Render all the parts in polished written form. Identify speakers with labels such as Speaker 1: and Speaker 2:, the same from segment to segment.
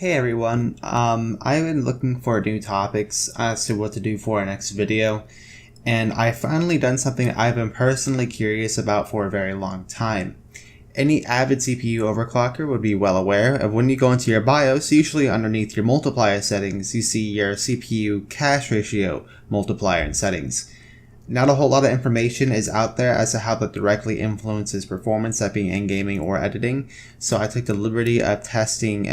Speaker 1: Hey everyone, I've been looking for new topics as to what to do for our next video, and I've finally done something I've been personally curious about for a very long time. Any avid CPU overclocker would be well aware of when you go into your BIOS, usually underneath your multiplier settings, you see your CPU cache ratio multiplier and settings. Not a whole lot of information is out there as to how that directly influences performance, that being in gaming or editing, so I took the liberty of testing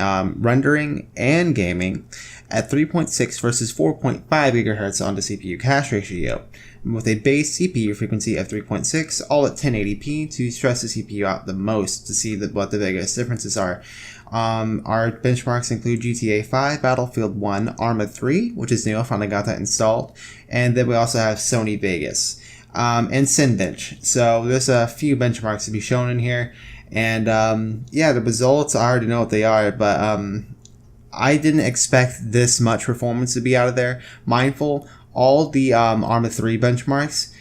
Speaker 1: rendering and gaming at 3.6 versus 4.5 GHz on the CPU cache ratio, with a base CPU frequency of 3.6, all at 1080p to stress the CPU out the most to see what the biggest differences are. Our benchmarks include GTA 5, Battlefield 1, Arma 3, which is new, I finally got that installed, and then we also have Sony Vegas, and Cinebench. So there's a few benchmarks to be shown in here, and yeah, the results, I already know what they are, but I didn't expect this much performance to be out of there. Mindful, all the Arma 3 benchmarks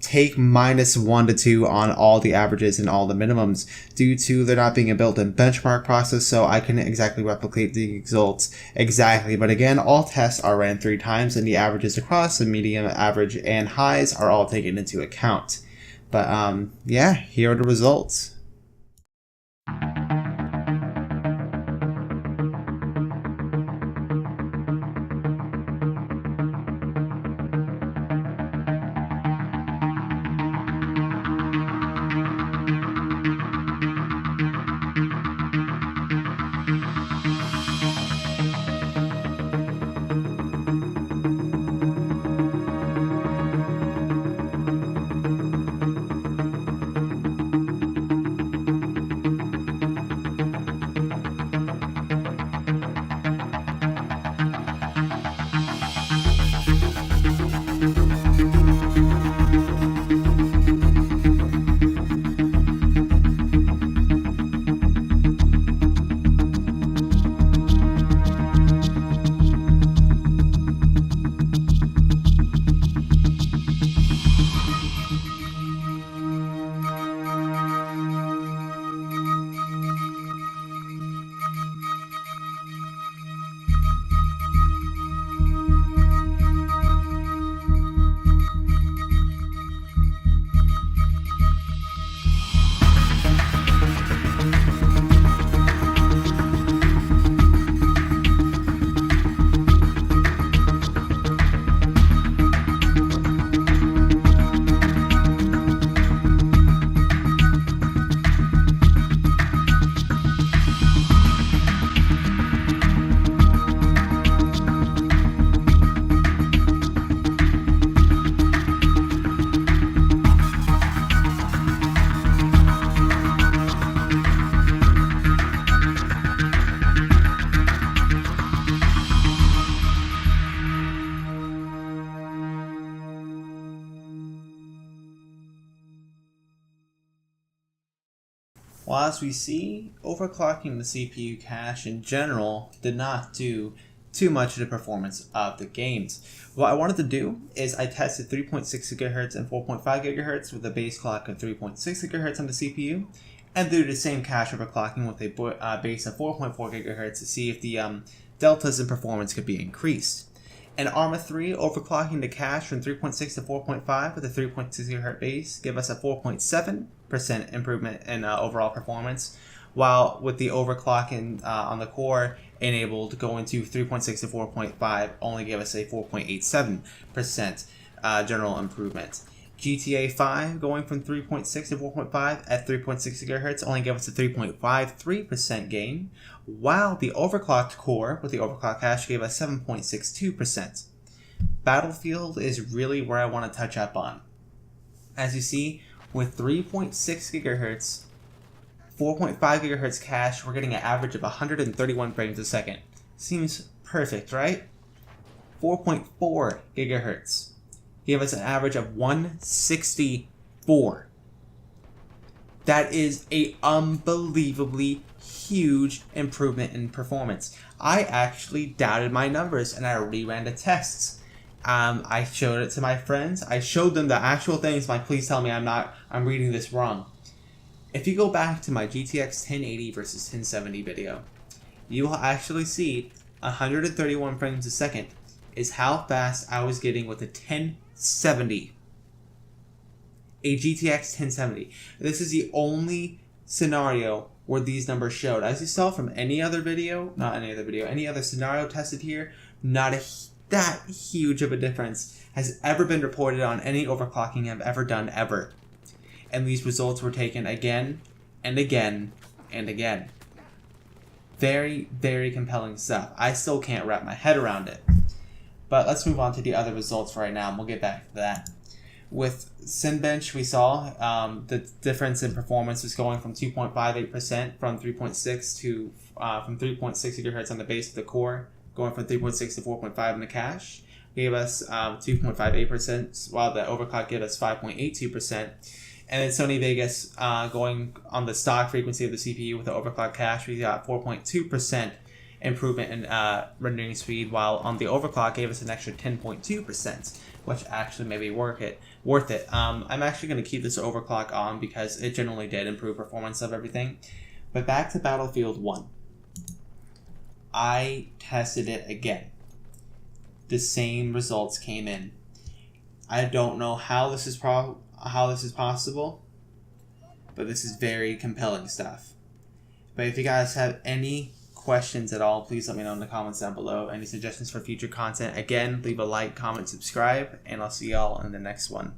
Speaker 1: take -1 to 2 on all the averages and all the minimums due to there not being a built-in benchmark process, so I couldn't exactly replicate the results exactly. But again, all tests are ran 3 times and the averages across the medium, average, and highs are all taken into account. But yeah, here are the results. Well, as we see, overclocking the CPU cache in general did not do too much to the performance of the games. What I wanted to do is I tested 3.6 GHz and 4.5 GHz with a base clock of 3.6 GHz on the CPU, and do the same cache overclocking with a base of 4.4 GHz to see if the deltas in performance could be increased. And Arma 3 overclocking the cache from 3.6 to 4.5 with a 3.6 GHz base give us a 4.7% improvement in overall performance, while with the overclocking on the core enabled going to 3.6 to 4.5 only gave us a 4.87% general improvement. GTA 5 going from 3.6 to 4.5 at 3.6 GHz only gave us a 3.53% gain, while the overclocked core with the overclocked cache gave us 7.62%. Battlefield is really where I want to touch up on. As you see, with 3.6 GHz, 4.5 GHz cache, we're getting an average of 131 frames a second. Seems perfect, right? 4.4 GHz gave us an average of 164. That is a unbelievably huge improvement in performance. I actually doubted my numbers and I reran the tests. I showed it to my friends. I showed them the actual things. Like, please tell me I'm reading this wrong. If you go back to my GTX 1080 versus 1070 video, you will actually see 131 frames a second is how fast I was getting with a 1070. A GTX 1070. This is the only scenario where these numbers showed. As you saw from any other scenario tested here, not that huge of a difference has ever been reported on any overclocking I've ever done ever. And these results were taken again and again and again. Very, very compelling stuff. I still can't wrap my head around it. But let's move on to the other results for right now, and we'll get back to that. With Cinebench, we saw the difference in performance was going from 2.58% from 3.6 to from 3.6 GHz on the base of the core, going from 3.6 to 4.5 in the cache. Gave us 2.58%, while the overclock gave us 5.82%. And then Sony Vegas, going on the stock frequency of the CPU with the overclock cache, we got 4.2% improvement in rendering speed, while on the overclock gave us an extra 10.2%, which actually may be worth it. I'm actually going to keep this overclock on because it generally did improve performance of everything. But back to Battlefield 1. I tested it again. The same results came in. I don't know how this is possible, but this is very compelling stuff. But if you guys have any questions at all, please let me know in the comments down below. Any suggestions for future content, again, leave a like, comment, subscribe, and I'll see y'all in the next one.